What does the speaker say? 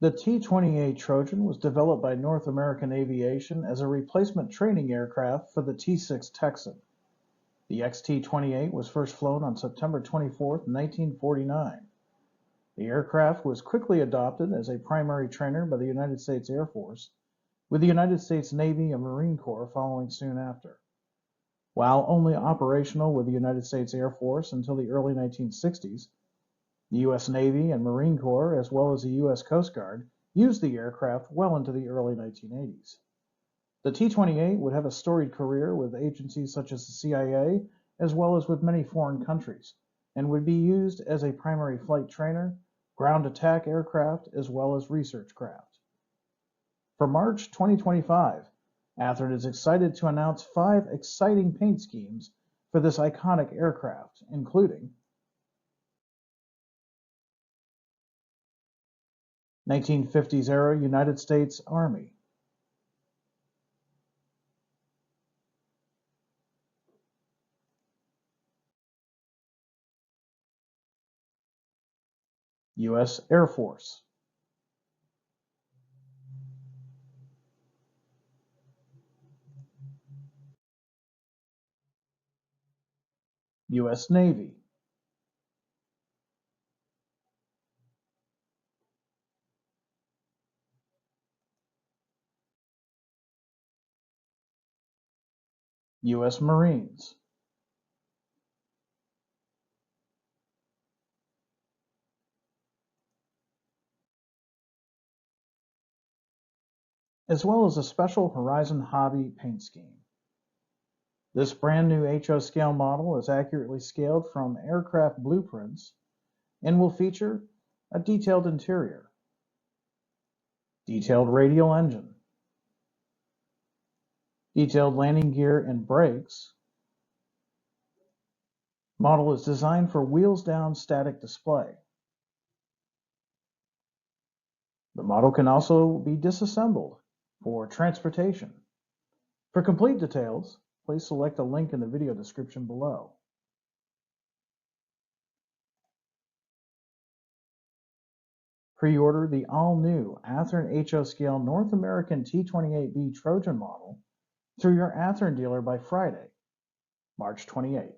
The T-28 Trojan was developed by North American Aviation as a replacement training aircraft for the T-6 Texan. The XT-28 was first flown on September 24, 1949. The aircraft was quickly adopted as a primary trainer by the United States Air Force, with the United States Navy and Marine Corps following soon after. While only operational with the United States Air Force until the early 1960s, the U.S. Navy and Marine Corps, as well as the U.S. Coast Guard, used the aircraft well into the early 1980s. The T-28 would have a storied career with agencies such as the CIA, as well as with many foreign countries, and would be used as a primary flight trainer, ground attack aircraft, as well as research craft. For March 2025, Athearn is excited to announce 5 exciting paint schemes for this iconic aircraft, including 1950s era United States Army, U.S. Air Force, U.S. Navy, U.S. Marines, as well as a special Horizon Hobby paint scheme. This brand new HO scale model is accurately scaled from aircraft blueprints and will feature a detailed interior, detailed radial engine, detailed landing gear and brakes. Model is designed for wheels down static display. The model can also be disassembled for transportation. For complete details, please select the link in the video description below. Pre-order the all-new Athearn HO scale North American T-28B Trojan model through your Athearn dealer by Friday, March 28th.